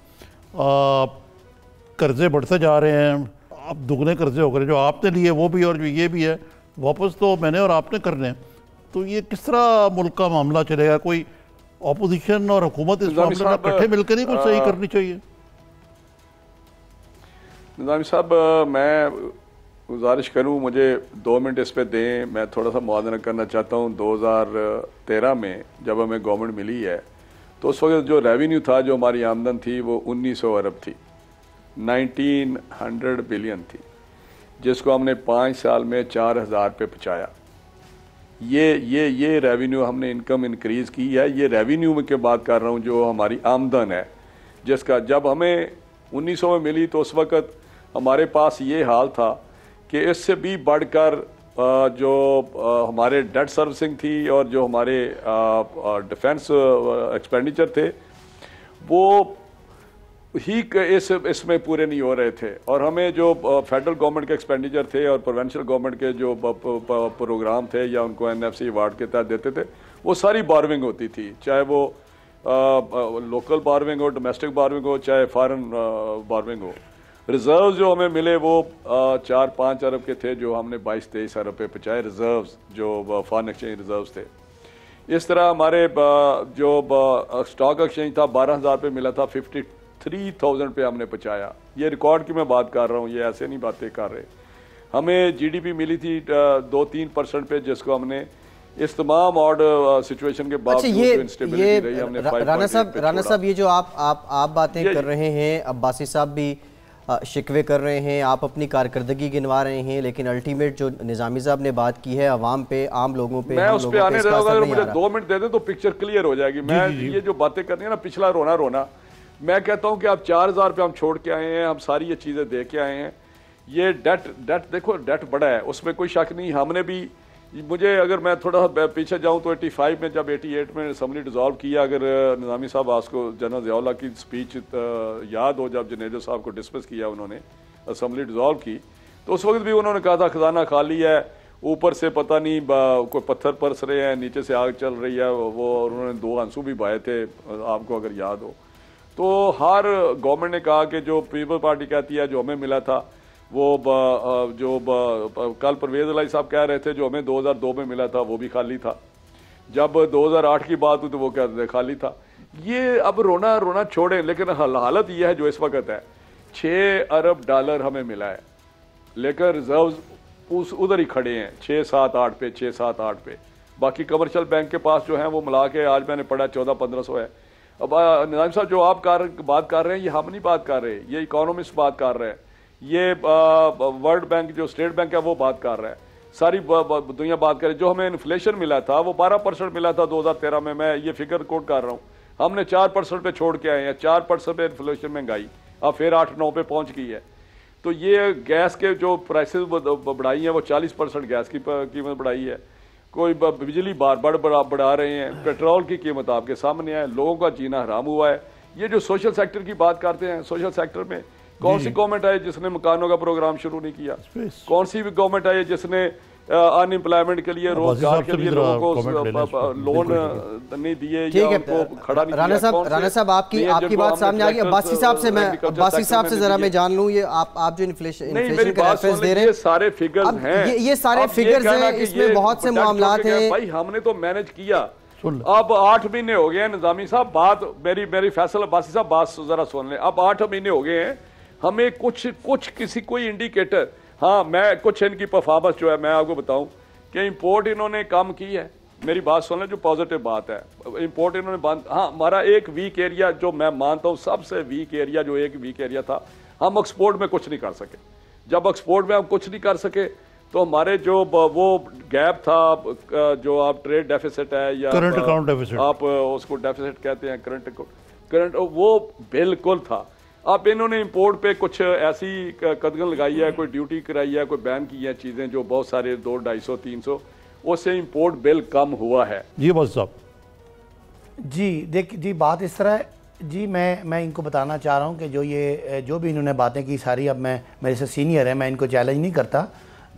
कर्ज़े बढ़ते जा रहे हैं, अब दुगने कर्ज़े हो गए, जो आपने लिए वो भी और जो ये भी है वापस तो मैंने और आपने करने हैं। तो ये किस तरह मुल्क का मामला चलेगा? कोई ऑपोजिशन और हुकूमत इस मामले में इकट्ठे मिलकर ही कुछ सही करनी चाहिए? निज़ामी साहब, मैं गुजारिश करूं, मुझे 2 मिनट इस पे दें। मैं थोड़ा सा मुआवजा करना चाहता हूं। 2013 में जब हमें गवर्नमेंट मिली है तो उस वक्त जो रेवेन्यू था, जो हमारी आमदन थी, वो 1900 अरब थी, 1900 बिलियन थी, जिसको हमने 5 साल में 4000 पे पहुँचाया। ये रेवेन्यू हमने इनकम इंक्रीज की है। ये रेवेन्यू में के बात कर रहा हूँ, जो हमारी आमदन है, जिसका जब हमें 1900 में मिली तो उस वक़्त हमारे पास ये हाल था कि इससे भी बढ़कर जो हमारे डेट सर्विसिंग थी और जो हमारे डिफेंस एक्सपेंडिचर थे वो ही इसमें पूरे नहीं हो रहे थे। और हमें जो फेडरल गवर्नमेंट के एक्सपेंडिचर थे और प्रोविंशियल गवर्नमेंट के जो प्रोग्राम थे या उनको एनएफसी अवार्ड के तहत देते थे, वो सारी बारविंग होती थी, चाहे वो लोकल बारविंग हो, डोमेस्टिक बारविंग हो, चाहे फॉरेन बारविंग हो। रिजर्व जो हमें मिले वो 4-5 अरब के थे, जो हमने 22-23 अरब पे पहुँचाए रिजर्व्स, जो फॉरेन एक्सचेंज रिजर्व्स थे। इस तरह हमारे जो स्टॉक एक्सचेंज था 12,000 पे मिला था, 53,000 पे हमने पहुँचाया। ये रिकॉर्ड की मैं बात कर रहा हूँ, ये ऐसे नहीं बातें कर रहे। हमें जीडीपी मिली थी 2-3% पे, जिसको हमने इस तमाम और सिचुएशन के बावजूद ये राणा साहब ये जो आप बातें कर रहे हैं, अब्बासी साहब भी शिकवे कर रहे हैं, आप अपनी कारकर्दगी गिनवा रहे हैं, लेकिन अल्टीमेट जो निज़ामी साहब ने बात की है अवाम पे, आम लोगों पे, मैं उस पे आने रहा हूं। अगर मुझे 2 मिनट दे दे तो पिक्चर क्लियर हो जाएगी। मैं ये जो बातें करनी है ना, पिछला रोना, मैं कहता हूं कि आप 4000 पे हम छोड़ के आए हैं, हम सारी ये चीजें दे के आए हैं। ये डेट देखो, डेट बड़ा है, उसमें कोई शक नहीं। हमने भी, मुझे अगर मैं थोड़ा पीछे जाऊं तो 85 में जब 88 में असम्बली डिज़ोल्व किया, अगर निज़ामी साहब आपको जनरल ज़ियाउल्लाह की स्पीच याद हो, जब जनेजो साहब को डिसमिस किया उन्होंने, असम्बली डिज़ोल्व की, तो उस वक्त भी उन्होंने कहा था खजाना खाली है, ऊपर से पता नहीं कोई पत्थर बरस रहे हैं, नीचे से आग चल रही है। वो उन्होंने 2 आंसू भी बहाए थे, आपको अगर याद हो। तो हर गवर्नमेंट ने कहा कि जो पीपल पार्टी कहती है, जो हमें मिला था वो कल परवेज इलाही साहब कह रहे थे जो हमें 2002 में मिला था वो भी खाली था। जब 2008 की बात हुई तो वो कहते थे खाली था। ये अब रोना छोड़ें, लेकिन हालत ये है जो इस वक्त है, 6 अरब डॉलर हमें मिला है, लेकर रिजर्व उधर ही खड़े हैं 6-7-8 पे, 6-7-8 पे। बाकी कमर्शियल बैंक के पास जो है वो मिला के आज मैंने पढ़ा 14-1500 है। अब निज़ामी साहब जो आप बात कर रहे हैं, ये हम नहीं बात कर रहे, ये इकोनॉमिस्ट बात कर रहे हैं, ये वर्ल्ड बैंक जो स्टेट बैंक है वो बात कर रहा है, सारी दुनिया बात करे। जो हमें इन्फ्लेशन मिला था वो 12% मिला था 2013 में, मैं ये फिगर कोट कर रहा हूँ। हमने 4% पे छोड़ के आए हैं, 4% पे इन्फ्लेशन महंगाई अब फिर 8-9 पे पहुंच गई है। तो ये गैस के जो प्राइसेस बढ़ाई हैं वो 40% गैस की कीमत बढ़ाई है। कोई बिजली बार बढ़ा रहे हैं, पेट्रोल की कीमत आपके सामने है, लोगों का जीना हराम हुआ है। ये जो सोशल सेक्टर की बात करते हैं, सोशल सेक्टर में कौन सी गवर्नमेंट आई जिसने मकानों का प्रोग्राम शुरू नहीं किया? कौन सी भी गवर्नमेंट आई जिसने अनएम्प्लॉयमेंट के लिए, रोजगार के लिए लोगों को लोन नहीं दिए या उनको खड़ा नहीं किया? राणा साहब आपकी बात सामने आ गई। अब्बासी साहब से जरा मैं जान लूं, ये आप जो इन्फ्लेशन का रेफरेंस दे रहे हैं, सारे फिगर्स हैं, ये सारे फिगर्स हैं, इसमें बहुत से मामलात हैं। भाई हमने तो मैनेज किया। अब 8 महीने हो गए हैं निज़ामी साहब, बात मेरी फैसल अब्बासी साहब बात जरा सुन लें। अब 8 महीने हो गए हैं, हमें कुछ किसी कोई इंडिकेटर, हाँ मैं कुछ इनकी परफॉर्मेंस जो है मैं आपको बताऊं कि इंपोर्ट इन्होंने कम की है, मेरी बात सुन लें जो पॉजिटिव बात है, इंपोर्ट इन्होंने बंद। हाँ हमारा एक वीक एरिया जो मैं मानता हूं सबसे वीक एरिया, जो एक वीक एरिया था, हम एक्सपोर्ट में कुछ नहीं कर सके। जब एक्सपोर्ट में हम कुछ नहीं कर सके तो हमारे जो वो गैप था, जो आप ट्रेड डेफिसिट है या करंट अकाउंट डेफिसिट, आप उसको डेफिसिट कहते हैं, करंट वो बिल्कुल था। अब इन्होंने इंपोर्ट पे कुछ ऐसी कदम लगाई है, कोई ड्यूटी कराई है, कोई बैन की है चीजें जो बहुत सारे 200, 250, 300, उससे इंपोर्ट बिल कम हुआ है। जी बस साहब जी बात इस तरह है जी, मैं इनको बताना चाह रहा हूँ कि जो भी इन्होंने बातें की सारी, अब मैं मेरे से सीनियर है, मैं इनको चैलेंज नहीं करता,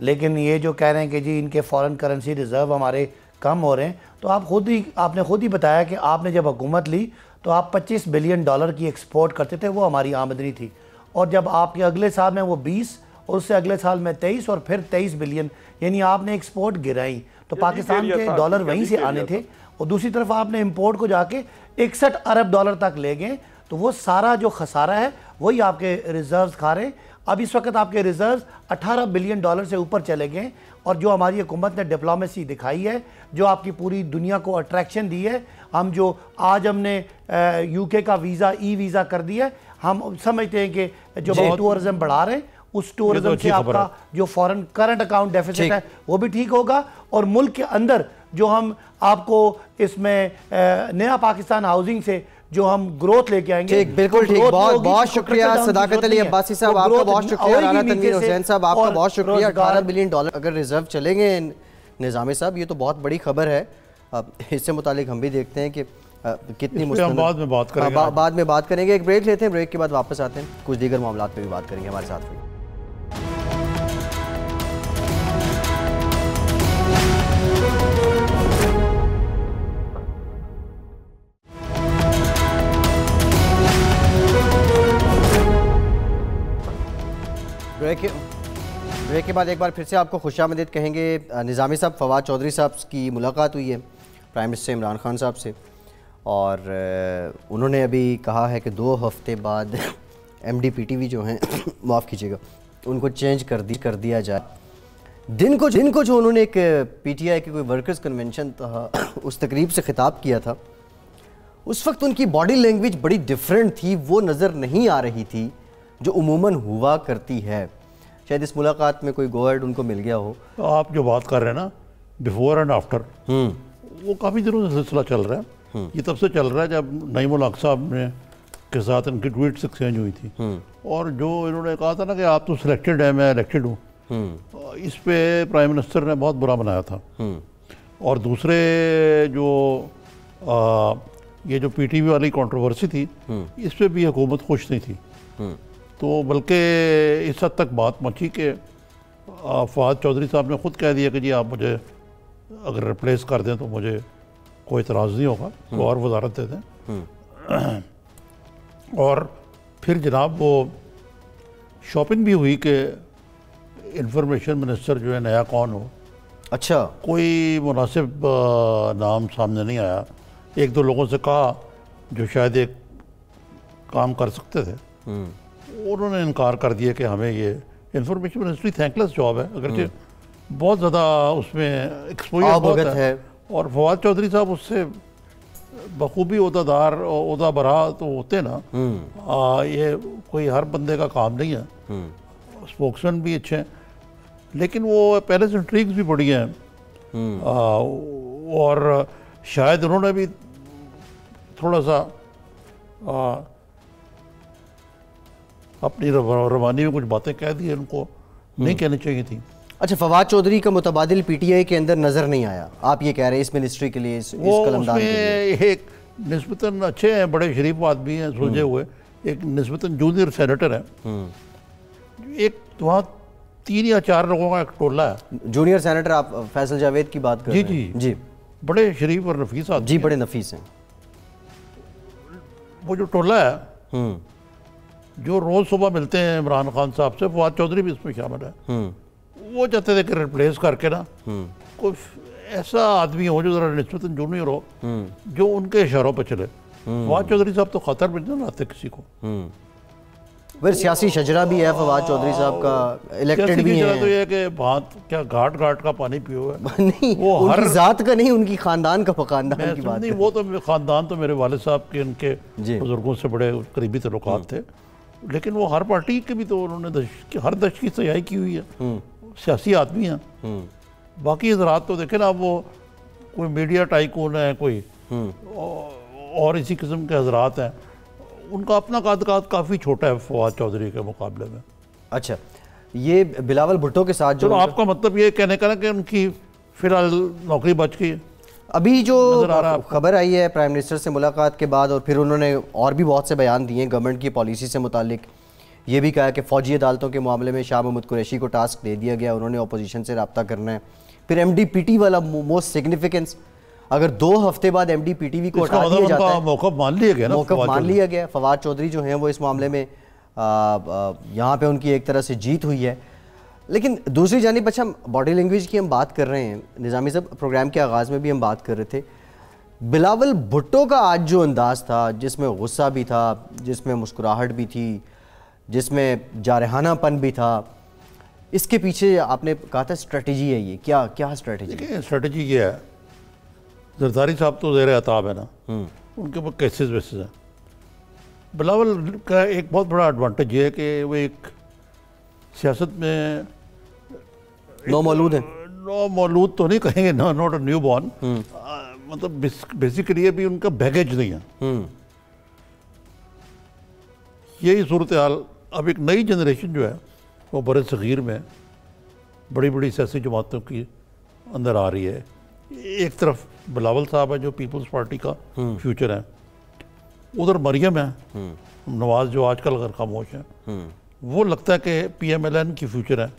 लेकिन ये जो कह रहे हैं कि जी इनके फॉरेन करेंसी रिज़र्व हमारे कम हो रहे हैं, तो आपने खुद ही बताया कि आपने जब हुकूमत ली तो आप 25 बिलियन डॉलर की एक्सपोर्ट करते थे, वो हमारी आमदनी थी। और जब आपके अगले साल में वो 20 और उससे अगले साल में 23 और फिर 23 बिलियन, यानी आपने एक्सपोर्ट गिराई, तो पाकिस्तान के डॉलर वहीं से आने थे। और दूसरी तरफ आपने इंपोर्ट को जाके 61 अरब डॉलर तक ले गए, तो वो सारा जो खसारा है वही आपके रिजर्व्स खा रहे हैं। अब इस वक्त आपके रिजर्व्स 18 बिलियन डॉलर से ऊपर चले गए, और जो हमारी हुकूमत ने डिप्लोमेसी दिखाई है, जो आपकी पूरी दुनिया को अट्रैक्शन दी है, आज हमने यूके का वीज़ा ई वीज़ा कर दिया है, हम समझते हैं कि जो टूरिज्म बढ़ा रहे हैं, उस टूरिज्म से आपका जो फॉरेन करंट अकाउंट डेफिसिट है वो भी ठीक होगा, और मुल्क के अंदर जो हम आपको इसमें नया पाकिस्तान हाउसिंग से जो हम ग्रोथ लेके आएंगे। ठीक, बिल्कुल ठीक, बहुत बहुत शुक्रिया सदाकत अली अब्बासी साहब, आपका बहुत शुक्रिया। राना तनवीर हुसैन साहब, आपका बहुत शुक्रिया। 18 बिलियन डॉलर अगर रिजर्व चलेंगे निज़ामी साहब, ये तो बहुत बड़ी खबर है। इससे मुतालिक हम भी देखते हैं कि कितनी मुश्किल, बाद में बात करेंगे, बाद में बात करेंगे। एक ब्रेक लेते हैं, ब्रेक के बाद वापस आते हैं, कुछ दीगर मामलात पे भी बात करेंगे। हमारे साथ हुई ब्रेक के बाद एक बार फिर से आपको खुशामदीद कहेंगे। निज़ामी साहब, फवाद चौधरी साहब की मुलाकात हुई है प्राइम मिनिस्टर इमरान खान साहब से, और उन्होंने अभी कहा है कि 2 हफ्ते बाद MDPTV जो हैं माफ़ कीजिएगा, उनको चेंज कर दिया जाए। दिन को जो उन्होंने एक PTI की कोई वर्कर्स कन्वेंशन था, उस तकरीब से ख़िताब किया था, उस वक्त उनकी बॉडी लैंग्वेज बड़ी डिफरेंट थी, वो नज़र नहीं आ रही थी जो उमूमन हुआ करती है। शायद इस मुलाकात में कोई गो हेड उनको मिल गया हो। तो आप जो बात कर रहे हैं ना, बिफोर एंड आफ्टर, वो काफ़ी दिनों से सिलसिला चल रहा है। ये तब से चल रहा है जब नईमुल हक साहब ने के साथ इनकी ट्वीट्स एक्सचेंज हुई थी, और जो इन्होंने कहा था ना कि आप तो सिलेक्टेड है, मैं इलेक्टेड हूँ, इस पे प्राइम मिनिस्टर ने बहुत बुरा बनाया था। और दूसरे जो ये जो PTV वाली कंट्रोवर्सी थी, इस पे भी हुकूमत खुश नहीं थी। तो बल्कि इस हद तक बात मची कि फवाद चौधरी साहब ने खुद कह दिया कि जी आप मुझे अगर रिप्लेस कर दें तो मुझे कोई इतराज़ नहीं होगा, तो और वजारत दे दें। और फिर जनाब वो शॉपिंग भी हुई कि इंफॉर्मेशन मिनिस्टर जो है नया कौन हो। अच्छा, कोई मुनासिब नाम सामने नहीं आया। 1-2 लोगों से कहा जो शायद एक काम कर सकते थे, उन्होंने इनकार कर दिया कि हमें ये इंफॉर्मेशन मिनिस्ट्री थैंकलेस जॉब है, अगरचे बहुत ज़्यादा उसमें एक्सपोजर बहुत है। और फवाद चौधरी साहब उससे बखूबी ओहदा बरा तो होते ना, ये कोई हर बंदे का काम नहीं है। स्पोक्समैन भी अच्छे हैं, लेकिन वो पहले से इंट्रीग्स भी बड़ी हैं, और शायद उन्होंने भी थोड़ा सा अपनी रवानी में कुछ बातें कह दी, उनको नहीं कहनी चाहिए थी। अच्छा, फवाद चौधरी का मुतबादिल PTI के अंदर नज़र नहीं आया, आप ये कह रहे हैं इस मिनिस्ट्री के लिए, इस कलमदान के लिए। एक निस्बतन अच्छे हैं, बड़े शरीफ आदमी हैं, सुलझे हुए, एक निस्बतन जूनियर सेनेटर है, एक वहाँ 3 या 4 लोगों का एक टोला है। जूनियर सेनेटर आप फैसल जावेद की बात कर रहे हैं? जी, बड़े शरीफ और नफीस आदमी जी, बड़े नफीस हैं। वो जो टोला है जो रोज़ सुबह मिलते हैं इमरान खान साहब से, फवाद चौधरी भी इसमें शामिल है। वो चाहते थे कि रिप्लेस करके ना कोई ऐसा आदमी हो जो ज़रा निस्बतन जूनियर हो, जो उनके इशारों पर चले। फवाद चौधरी साहब तो खतर में नहीं लाते किसी को। फिर सियासी शजरा भी है फवाद चौधरी साहब का, इलेक्टेड भी है। तो ये कि बात क्या घाट का पानी पियो है नहीं, वो उनकी जात का नहीं, उनकी खानदान की बात नहीं। वो तो खानदान तो मेरे वालिद साहब के, उनके बुजुर्गों से बड़े करीबी तल्लुकात थे, लेकिन वो हर पार्टी के भी तो उन्होंने हर दश की सयाही की हुई है। सियासी आदमी हैं। बाकी हजरात तो देखें ना, वो कोई मीडिया टाइकून है, कोई और इसी किस्म के हजरात हैं, उनका अपना कादकाद काफ़ी छोटा है फवाद चौधरी के मुकाबले में। अच्छा, ये बिलावल भुट्टो के साथ जो आपका मतलब ये कहने का ना कि उनकी फिलहाल नौकरी बच गई है? अभी जो नजर आ रहा है आपको? खबर आई है प्राइम मिनिस्टर से मुलाकात के बाद, और फिर उन्होंने और भी बहुत से बयान दिए गवर्नमेंट की पॉलिसी से मुतालिक। ये भी कहा कि फ़ौजी अदालतों के मामले में शाह महमूद कुरैशी को टास्क दे दिया गया, उन्होंने अपोजिशन से रब्ता करना है। फिर MDPT वाला मोस्ट सिग्निफिकेंस, अगर 2 हफ्ते बाद MDPTV को हटा दिया जाता है, मौक़िफ़ मान लिया गया ना, मौक़िफ़ मान लिया गया। फवाद चौधरी जो हैं वो इस मामले में यहाँ पे उनकी एक तरह से जीत हुई है। लेकिन दूसरी जानिब, अच्छा बॉडी लैंग्वेज की हम बात कर रहे हैं, निज़ामी साहब प्रोग्राम के आगाज़ में भी हम बात कर रहे थे, बिलावल भुट्टो का आज जो अंदाज़ था, जिसमें गुस्सा भी था, जिसमें मुस्कुराहट भी थी, जिसमें जारहानापन भी था, इसके पीछे आपने कहा था स्ट्रेटजी है, ये क्या क्या स्ट्रेटजी? देखिए स्ट्रेटजी ये है, जरदारी साहब तो ज़ेर अताब है ना, उनके ऊपर केसेस वेसेस हैं। बिलावल का एक बहुत बड़ा एडवांटेज ये है कि वो एक सियासत में नौ मौलूद है, नौ मौलूद तो नहीं कहेंगे, नॉट अ न्यू बॉर्न, मतलब बेसिकली भी उनका बैगेज नहीं है। यही सूरत हाल अब एक नई जनरेशन जो है वो बर सग़ीर में बड़ी बड़ी सियासी जमातों की अंदर आ रही है। एक तरफ बिलावल साहब है जो पीपल्स पार्टी का फ्यूचर है, उधर मरियम है, नवाज जो आजकल अगर खामोश है, वो लगता है कि PMLN की फ्यूचर है।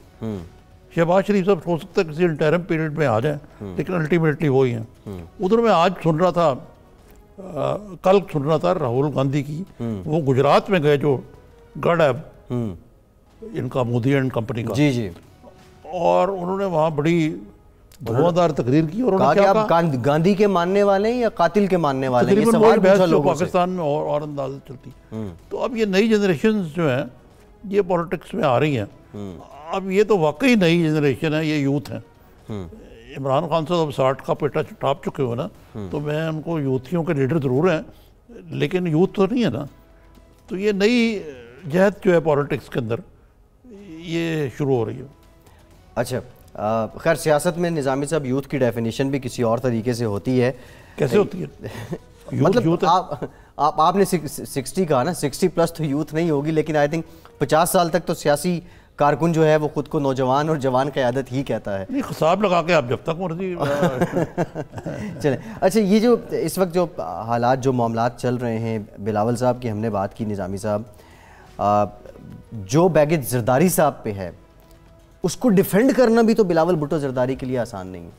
शहबाज शरीफ साहब हो सकता है किसी इंटरम पीरियड में आ जाए, लेकिन अल्टीमेटली वही हैं। उधर मैं आज सुन रहा था, कल सुन रहा था राहुल गांधी की, वो गुजरात में गए, जो गढ़ है इनका मोदी एंड कंपनी का, जी जी, और उन्होंने वहाँ बड़ी धुआंधार तकरीर की, और कहा उन्होंने कि क्या आप कहा, गांधी के मानने वाले हैं या कातिल के मानने वाले हैं, ये तकरीबन सवाल वही बहस पूछा जो लोगों से। पाकिस्तान में और अंदाज चलती। तो अब ये नई जनरेशन जो है ये पॉलिटिक्स में आ रही हैं। अब ये तो वाकई नई जनरेशन है, ये यूथ है। इमरान खान साहब 60 का पेटा टाप चुके हो ना, तो मैं उनको यूथियों के लीडर ज़रूर हैं, लेकिन यूथ तो नहीं है ना। तो ये नई जहद जो है पॉलिटिक्स के अंदर ये शुरू हो रही है। अच्छा, खैर सियासत में निज़ामी साहब यूथ की डेफिनेशन भी किसी और तरीके से होती है। कैसे होती है? मतलब यूथ आपने 60 कहा ना, 60+ तो यूथ नहीं होगी, लेकिन आई थिंक 50 साल तक तो सियासी कारकुन जो है वो खुद को नौजवान और जवान क़यादत ही कहता है। नहीं, हिसाब लगा के आप जब तक मर्जी चलें। अच्छा, ये जो इस वक्त जो हालात, जो मामलात चल रहे हैं, बिलावल साहब की हमने बात की, निज़ामी साहब, जो बैगेज जरदारी साहब पे है, उसको डिफेंड करना भी तो बिलावल भुट्टो जरदारी के लिए आसान नहीं है।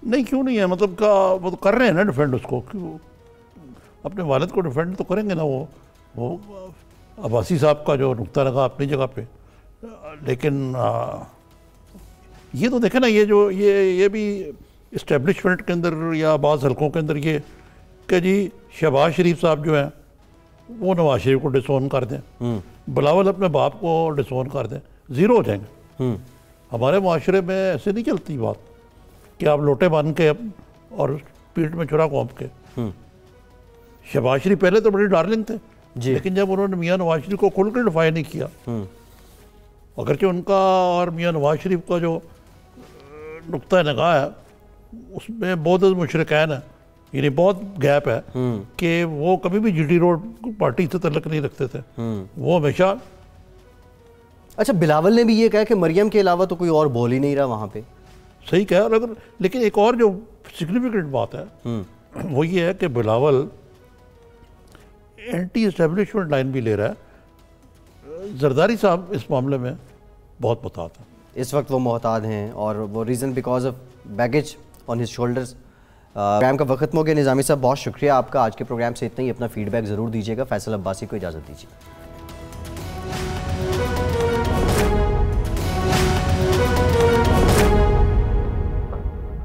नहीं, क्यों नहीं है, मतलब का वो तो कर रहे हैं ना डिफेंड उसको, क्यों अपने वालिद को डिफेंड तो करेंगे ना। वो अब्बासी साहब का जो नुक्ता लगा अपनी जगह पे, लेकिन ये तो देखें ना, ये भी इस्टेब्लिशमेंट के अंदर या बाज़ हलकों के अंदर ये कि जी शहबाज शरीफ साहब जो हैं वो नवाज शरीफ को डिसोन कर दें, बिलावल अपने बाप को डिसोन कर दें, ज़ीरो हो जाएंगे। हमारे माशरे में ऐसे नहीं चलती बात कि आप लोटे बांध के और पीठ में छुरा कौंप के। शहबाज शरीफ पहले तो बड़ी डार्लिंग थे, लेकिन जब उन्होंने मियाँ नवाज शरीफ को खुलकर डिफाई नहीं किया, अगरचे उनका और मियाँ नवाज शरीफ का जो नुक्ता निगाह है उसमें बहुत मुशरिकैन है, यानी बहुत गैप है कि वो कभी भी GT रोड पार्टी से तल्लुक़ नहीं रखते थे, वो हमेशा। अच्छा, बिलावल ने भी ये कहा कि मरियम के अलावा तो कोई और बोल ही नहीं रहा वहाँ पे। सही कहा, अगर लेकिन एक और जो सिग्निफिकेंट बात है वो ये है कि बिलावल एंटी एस्टेब्लिशमेंट लाइन भी ले रहा है। जरदारी साहब इस मामले में बहुत मुहतात हैं, इस वक्त वो मोहताद हैं, और वो reason because of baggage on his shoulders. Program का वक्त हो गया। निज़ामी साहब बहुत शुक्रिया आपका, आज के प्रोग्राम से इतना ही। अपना फीडबैक ज़रूर दीजिएगा। फैसल अब्बासी को इजाज़त दीजिए।